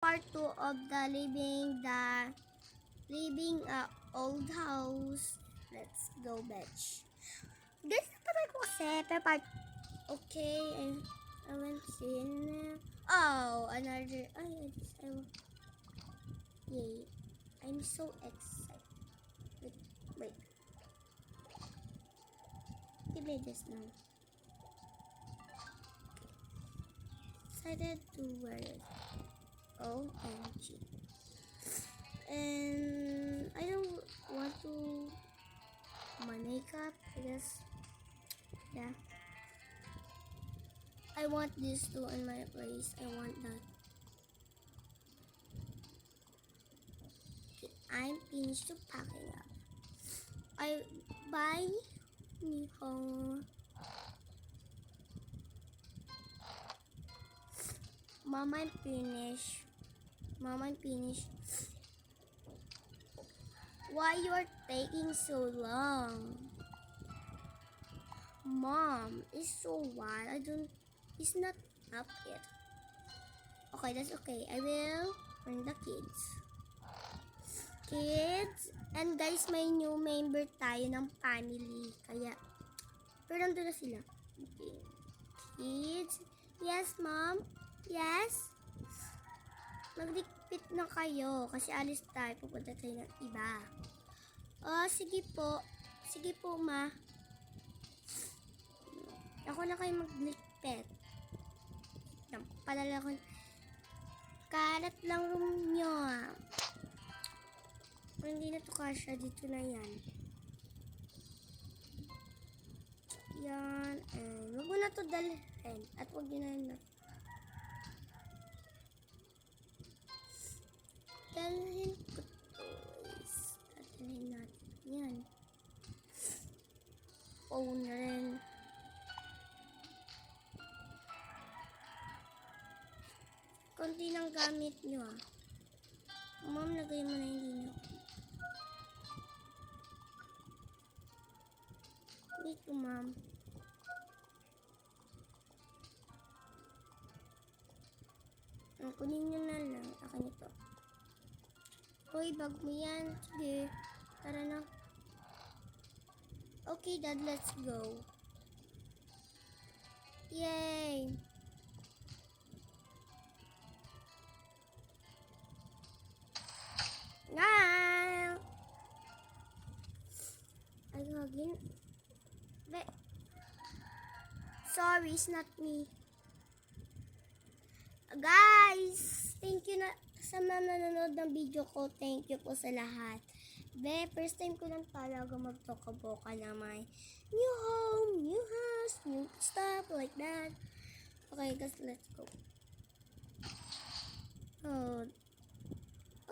part 2 of the living old house. Let's go, bitch. Guys, napatay ko kasi. Pero part... Okay, I went in. Oh, another... Yay. I'm so excited. Wait. Give me this now. Excited to wear it. OMG. And I don't want to my makeup because yeah, I want this too in my place. I want that. Okay, I'm finished to packing up. I buy me home. Mama, I'm finished. Mama, I'm finished. Why you are taking so long? Mom, it's so wild. It's not up yet. Okay, that's okay. I will bring the kids. And guys, may new member tayo ng family. Kaya, pero nandun na sila. Okay. Kids. Yes, Mom. Yes. Magdikpit na kayo kasi alis tayo. Pupunta tayo ng iba. Oh, sige po. Sige po, Ma. Ako na kayo maglikpit. Palala ko. Kalat lang room nyo. Hindi na to kasha. Dito na yan. Yan. And wag mo na to dalhin. At wag nyo na dalhin ko to. Dalhin natin. Yan. Phone na rin. Konti ng gamit nyo ah. Mom, lagay mo na hindi nyo. Dito, Mom. Kunin nyo na lang. Akin ito. Hoy, bag mo yan. Sige. Tara na. Okay, Dad, let's go. Yay! Now! Ay, hagin. Sorry, it's not me. Guys, thank you na sa mga nanonood ng video ko. Thank you po sa lahat. First time ko lang talaga magtokaboka na may new home, new house, new stuff like that. Okay, guys, let's go. Oh,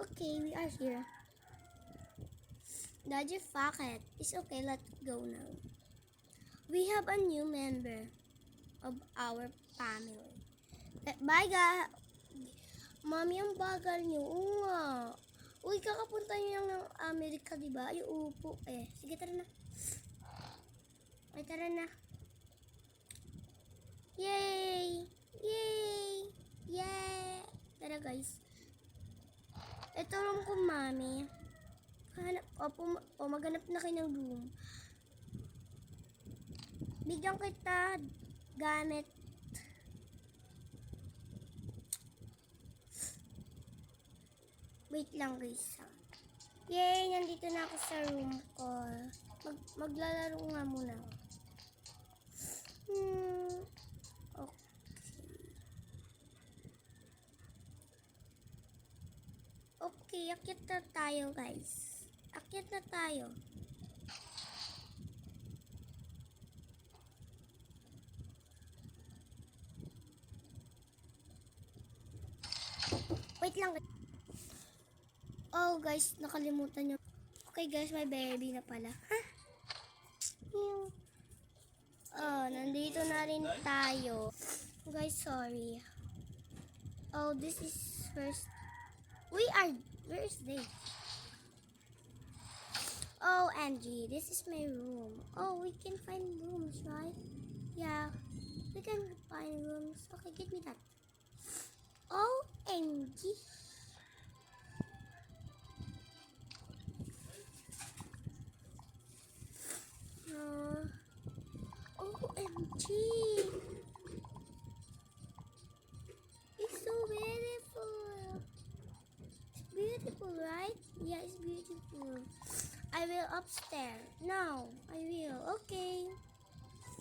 okay, we are here. Daddy, fuck it. It's okay, let's go now. We have a new member of our family. Bye, guys. Mami, ang bagal niyo. Uy, kakapunta niyo ng Amerika, diba? Ay, upo. Sige, tara na. Ay, tara na. Yay! Yay! Yay! Tara, guys. Ito room ko, Mami. Maghanap na kayo ng room. Bigyan kita gamit. Wait lang, guys. Yay! Nandito na ako sa room ko. Maglalaro nga muna ako. Okay, akyat na tayo, guys. Akyat na tayo. Wait lang. Oh, guys, nakalimutan nyo. Okay, guys, may baby na pala. Oh, nandito na rin tayo. Guys, sorry. Oh, this is first. Where is they? Oh, Angie, this is my room. Oh, we can find rooms, right? Yeah, we can find rooms. Okay, give me that. Oh, Angie. you. I will upstairs. No, I will. Okay.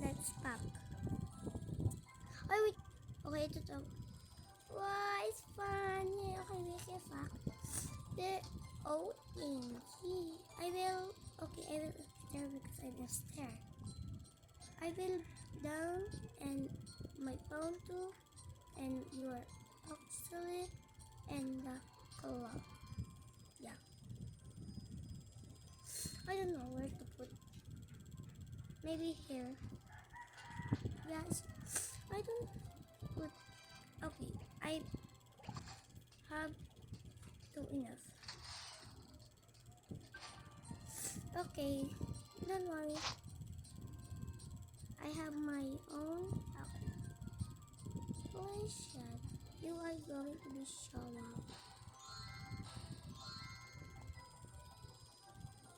Let's pack. Ay, wait. Okay, ito to. Wow, it's fun. Yeah, okay, we can pack. The OMG. I will. Okay, I will upstairs because I will stare. I will down and my phone too, and your oxalate and the clock. Yeah. I don't know where to put. Maybe here. Yes. I don't put. Okay. I have two enough. Okay. Don't worry. I have my own outfit. Holy shit. You are going to be shown up.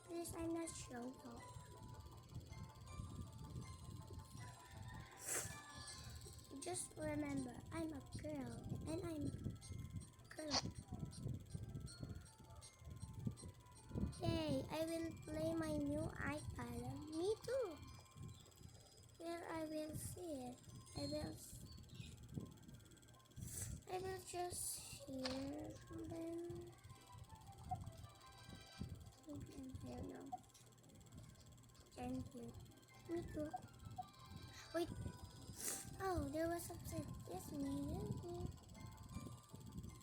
Please, I'm not shown up. Just remember, I'm a girl and I'm a girl. Yay, I will play my new iPad. Me too. Where I will see it. I will just hear them. I'm here now. Thank you. Me too. Wait. Oh, there was something. Yes, me.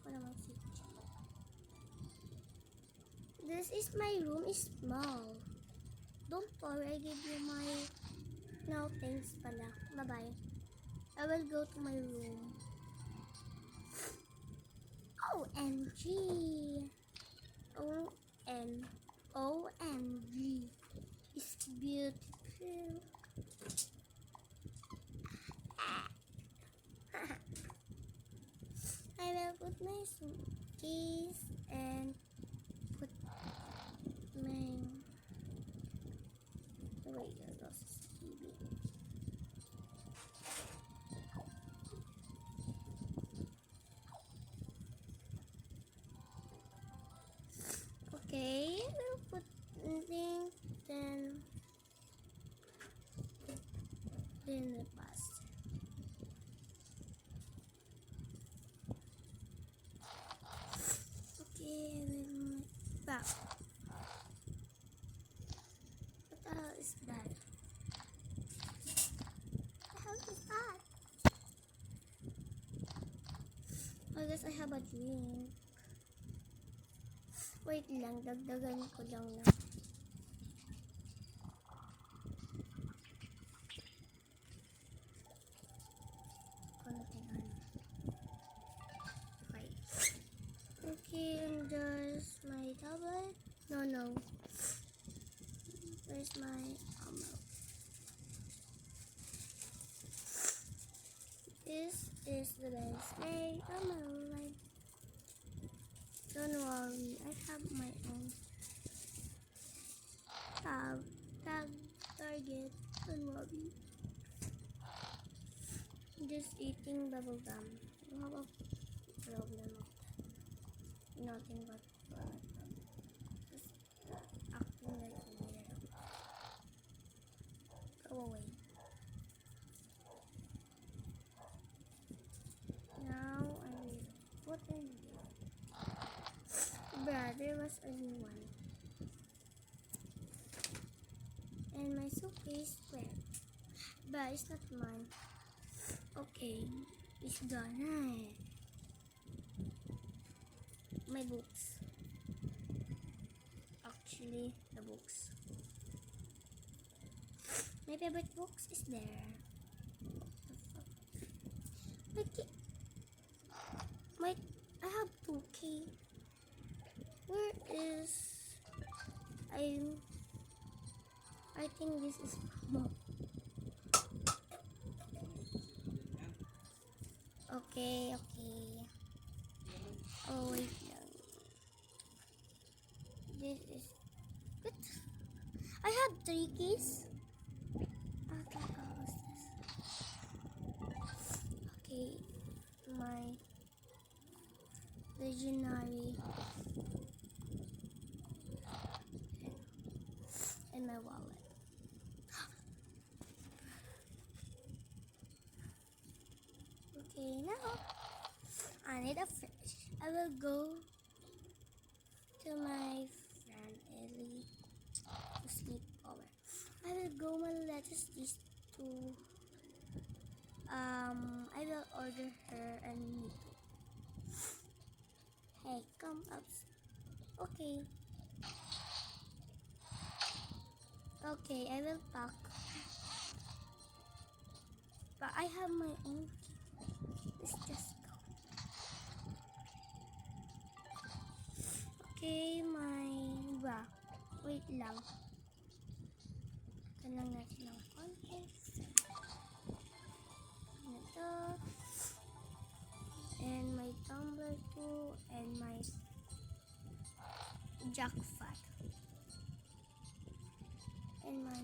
What am I saying? This is my room. Is small. Don't worry. I give you my. No, thanks pala. Bye-bye. I will go to my room. OMG. OMG. It's beautiful. I will put my keys and put my wait, I lost TV. Okay, we'll put things then the past. Okay, we'll back. What the hell is that? What the hell is that? I guess I have a drink. Wait lang, dagdagan ko lang na. Konting ano. Okay. Okay, and there's my tablet. No. Where's my ammo? This is the best day of my life. Don't worry, I have my own target. Don't worry. Just eating bubble gum. You have a problem of that. Nothing but just acting like a weirdo. Go away. Now I will put in here. Bruh, there was a new one. And my suitcase where? But it's not mine. Okay, it's gone. My books. Actually, the books. My favorite books is there. What the fuck? Wait, I have 2K. Where is... I think this is more. Okay. Oh, wait lang. This is... What? I have 3 keys? Okay, what's this? Okay, my legendary and my wallet. Okay, now I need a fish. I will go to my friend Ellie to sleep over. I will go lettuce these two. I will order her and me too. Hey, come up. Okay. Okay, I will pack. But I have my own key. Let's just go. Okay, wait lang. Tanong natin ng konti. Ito. And my tumbler too. And my jackpot. And my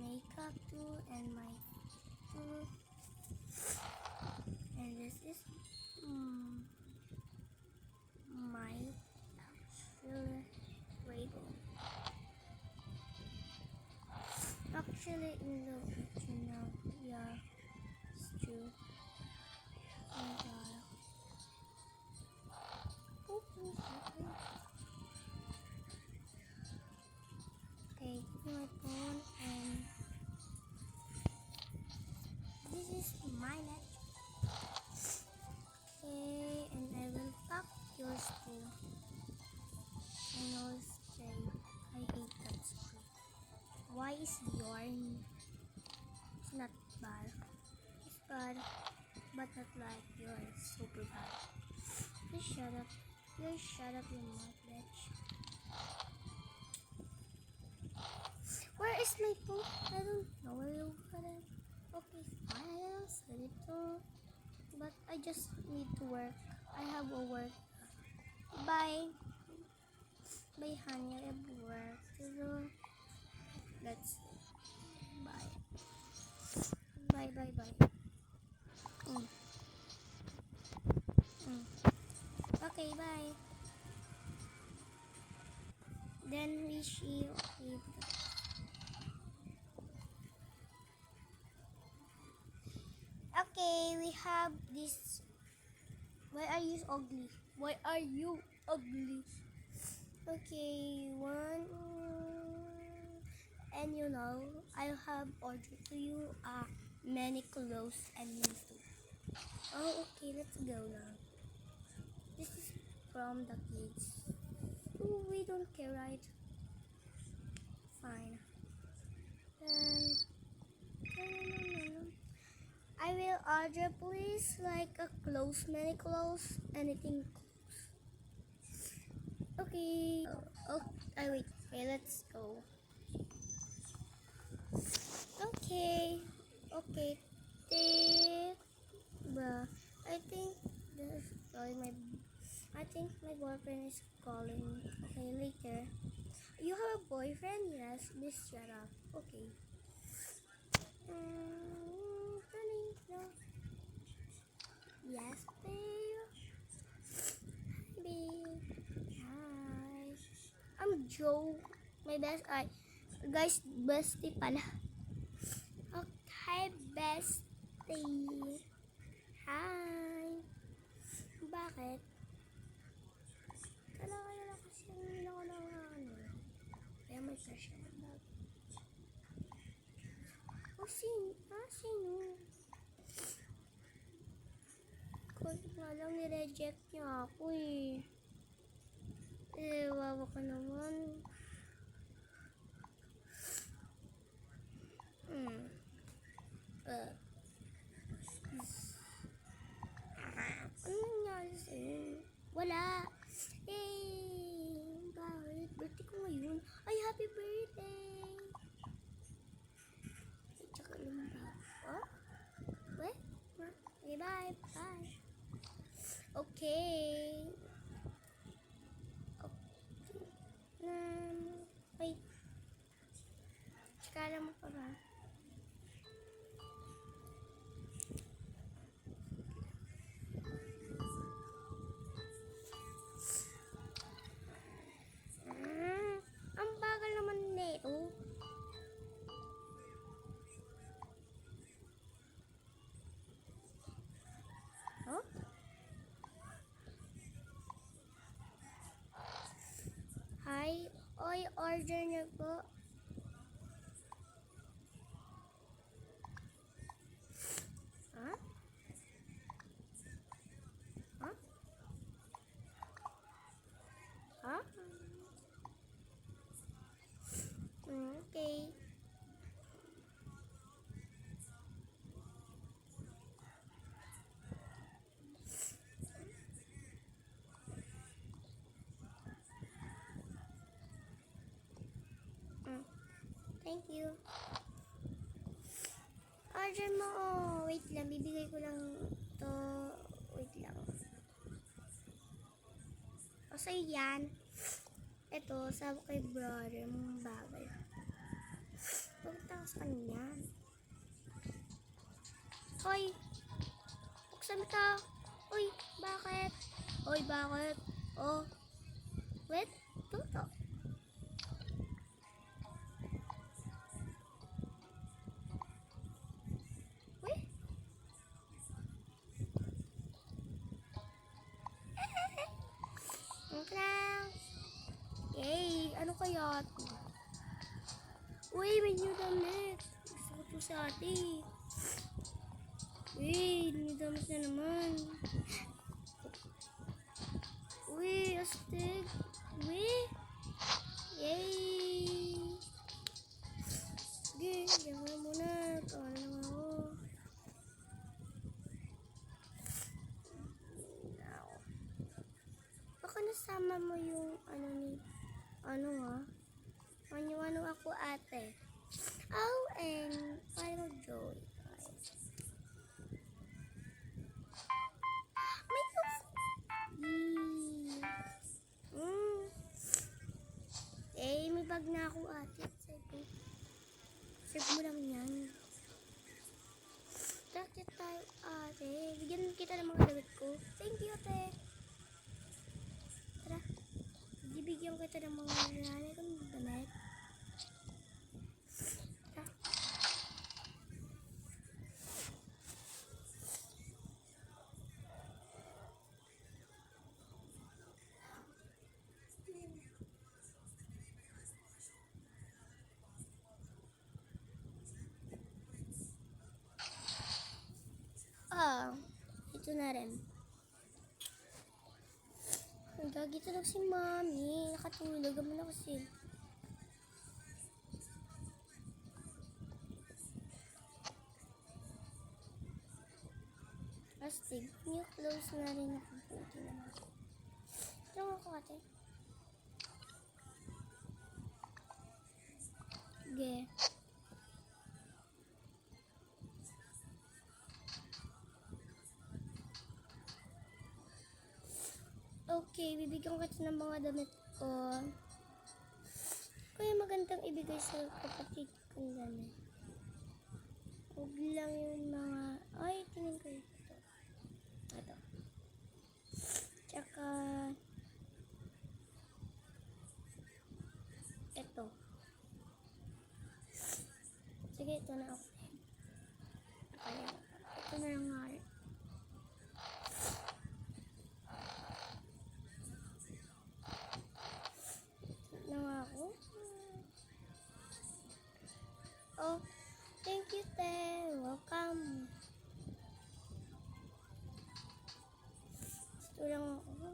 makeup too. And my tooth. And this is my label. Actually, in the original, yeah, it's true. And, okay, my phone, and this is my net. Okay, and I will pack yours too. I know it's straight. I hate that straight. Why is yarn? It's not bad. It's bad, but not like yours. Super bad. Just shut up. You shut up, you mouth, bitch. Where is my phone? I don't know where you got it. Okay, fine. I'll send it to. But I just need to work. I have a work. Bye. Bye, honey. I have work to do. Let's bye. Bye, bye, bye. Okay, bye. Then we see. Okay, we have this. Why are you ugly? Why are you ugly? Okay, one. And you know, I have ordered to you many clothes and me too. Oh, okay, let's go now. This is from the kids. Ooh, we don't care, right? Fine. I will order, please, like a clothes, many clothes, anything clothes. Okay. Oh, wait. Okay, let's go. Okay. Okay. But I think I think my boyfriend is calling me. Okay, later. You have a boyfriend? Yes. Please shut up. Okay. Honey, no. Yes, babe. Babe. Hi. I'm Joe. My best guys, bestie pala. Okay, bestie. Hi. Bakit? Kailangan kasi hindi ako ng ano. Kaya may crush na bag. Oh, sino? Sino? Kasi nga lang nireject niya ako eh. Wawa ka naman. Ano nangyari sa'yo? Wala. Bakit? Birthday ko ngayon. Ay, happy birthday! Tsaka yung bag. Oh? What? Okay, bye. Bye. Okay. Wait. Kala mo pa ba? Ang bagal naman nito. order niyo po? Ha? Ha? Ha? Okay. Thank you. Order mo. Oh. Wait lang. Bibigay ko lang to. Wait lang. O sa'yo yan. Ito, sabi kay brother mong bagay. Pagpunta ka sa kanya. Hoy! Buksan ka! Hoy! Bakit? Hoy, bakit? Oh! Wait! Tuto! Wait! Okay lang! Yay! Ano kaya? Uy! May new damit! Gusto ko to sa ate! Uy, dumidamit na naman. Uy, astig. Uy. Yay. Sige, diyan ka muna. Kawan lang ako. Baka nasama mo yung ano ako ate. Oh, and final joy. May bag na ako ate. Serve mo lang yan. Takit tayo ate. Bigyan kita ng mga damit ko. Thank you ate. Tara. Bibigyan kita ng mga nanay kong damit. Tara. Ito na rin. Gagi tulog si mami. Nakatulog naman ako kasi. Astig. New clothes na rin ako. Buti naman. Ito ako ate. Sige. Okay, bibigyan ko kita ng mga damit ko. Kaya magandang ibigay sa kapatid kong damit. Huwag lang yung mga... Ay, tingin ko ito. Ito. Tsaka... Ito. Sige, ito na ako. Ito na lang nga. Oh, thank you, te. Welcome. Gusto lang ako.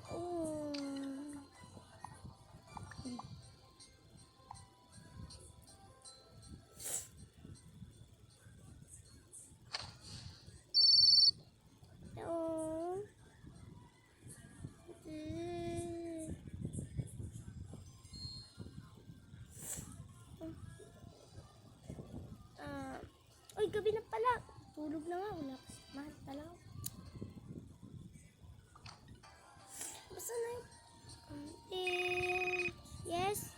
Oh. Uy, gabi na pala. Tulog na nga. Wala kasi mahal talaga. Basta na yun. Yes.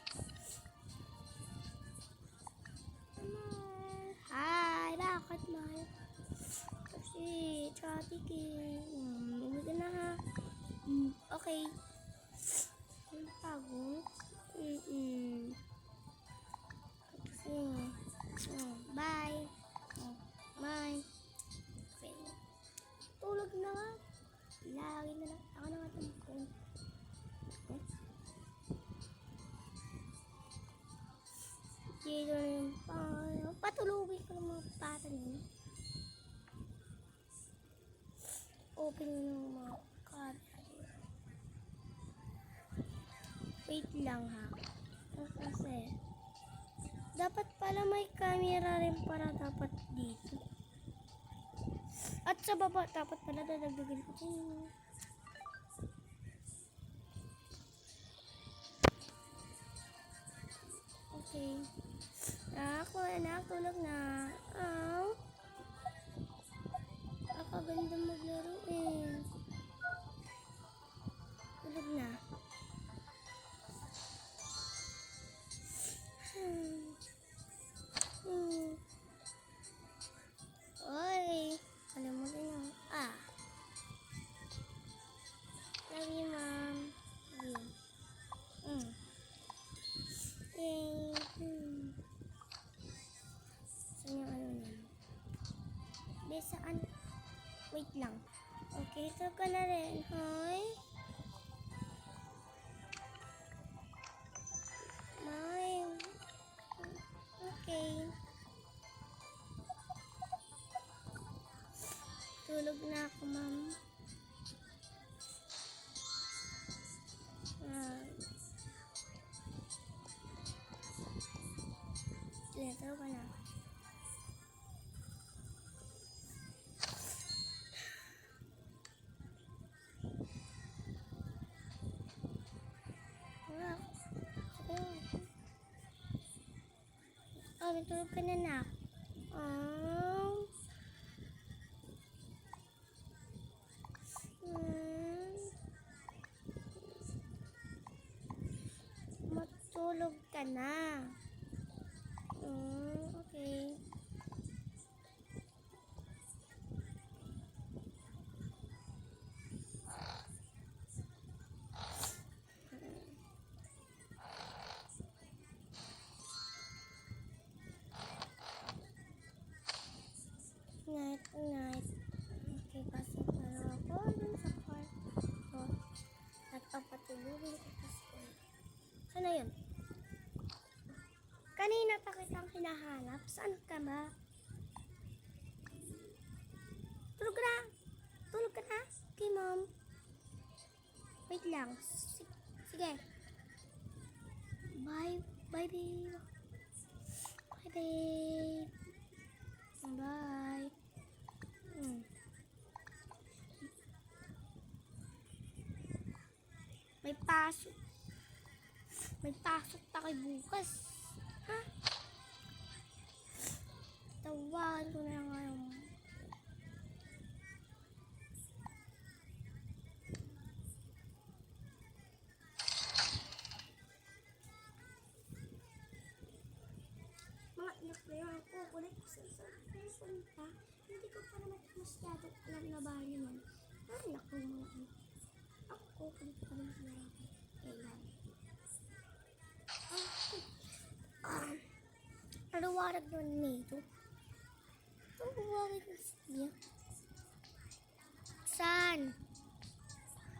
Hi, bakit mahal? Kasi, traffic eh. Umuwi ka na ha. Okay. Ang pagod. Bye. Bye. Tulog na nga. Lagi na lang. Ako na nga open ng mga camera. Wait lang ha. Kasi, dapat pala may camera rin para dapat dito. At sa baba, dapat pala dadagdagan ko. Okay. Ako, anak, tulog na. Aw. Nakaganda maglaro eh. Tulog na. Oy. Alam mo din yung... Love you, Mom. Love you. Yay. Saan yung ano niya? Saan? Wait lang. Okay, so ka na rin. Hoy. Okay. Tulog na ako, Ma'am. Tulog ka na. Tulog ka na, nak. Matulog ka na. Okay. Night. Okay, pasok na lang ako dun sa kwarto. At papatulogin ko sa school. Saan na yun? Kanina pa kitang hinahanap. Saan ka ba? Tulog ka na. Tulog ka na. Okay, Mom. Wait lang. Sige. Bye. Bye, babe. Bye, babe. Bye. May pasok tayo bukas. Ha? Tawagan ko na ngayon. Mga anak na yan ako. Kulit ko sa punta. Hindi ko pa naman masyado alam na bahay naman. Ay, naku mga anak. Ako, kulit pa naman sa marami. Kailan? Narawarag doon nito. Narawarag niya. Saan?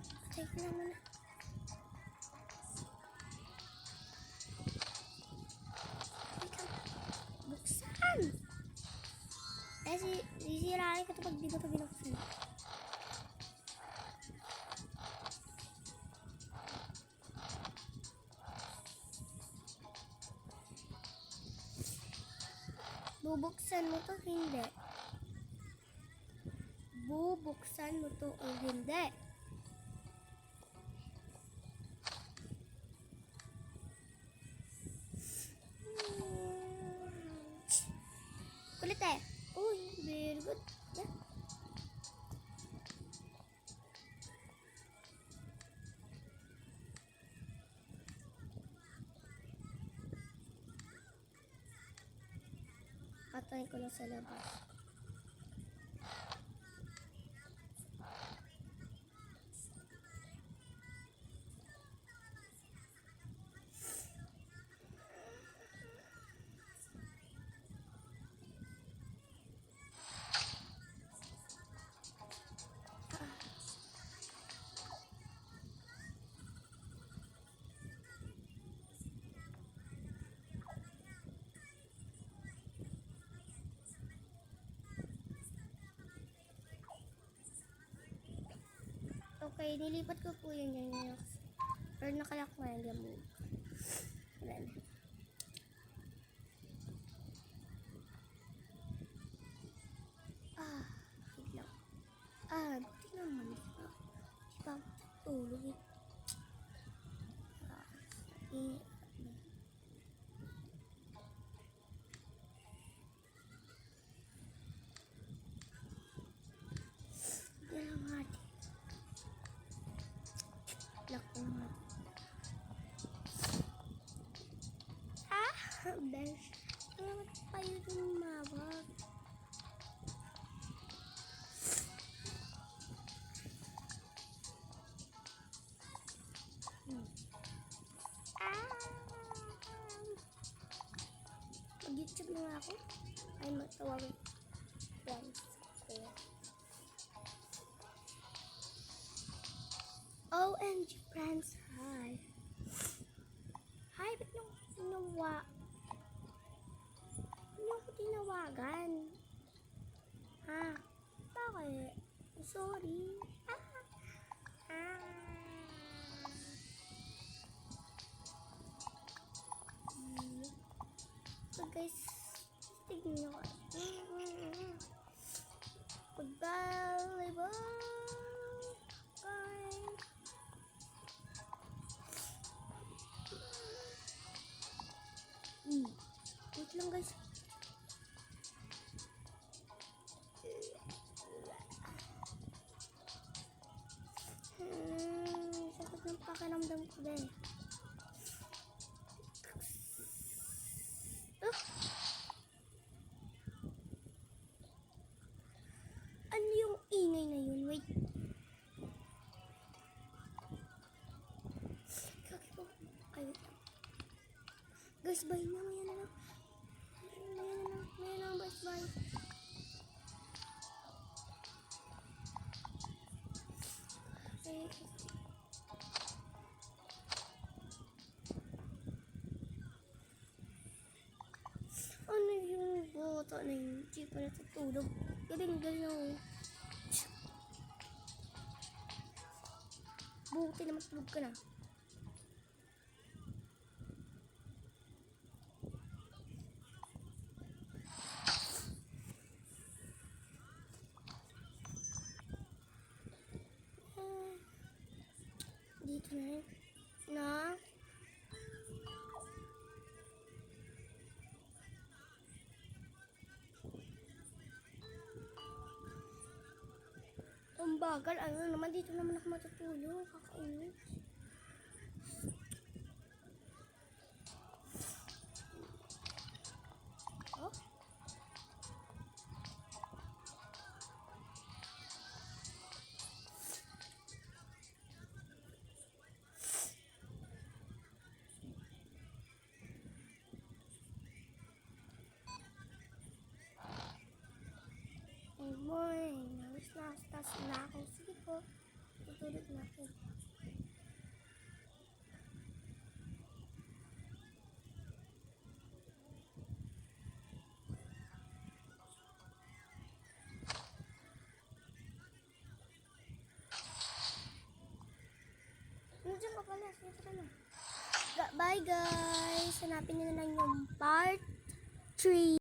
Patay ko naman na. Buksan! Kasi sisirain ko ito pag di ba ito binuksan. Bubuksan mo to, hindi. Bubuksan mo to o hindi. Kulit eh. Uy, very good. Yeah. Patayin ko lang sa labas. Okay, nilipat ko po yun yung pero nakalak na yung gamot. Ayan. Wait lang. Buti naman. Di ba tulog eh. Yan lang natin. Lock ko naman. Besh. Salamat kayo dun mawag. Mag-YouTube na nga ako. Ay, matawagin. Friends ko. OMG friends, hi. Hi, ba't nung ako tinawagan? Ha? Bakit? Sorry. So guys, tignan nyo. Pag-volleyball. Wait lang guys. Sakit ng pakiramdam ko din. Ano yung ingay na yun? Wait. Ay, wait lang. Guys, bye na. Maya na lang. Bye. Ano yung boto na yun? Hindi pa natutulog. Galing ako. Buti na matulog ka na. Dito na rin. Na? Ang bagal. Ano naman? Dito naman ako matutulog. Kakainis. Oh? Morning. Nas na ako. Sige po. Tutulog na ako. Nandiyan ka pala. Sige na. Bye guys. Hanapin nyo na lang yung part 3.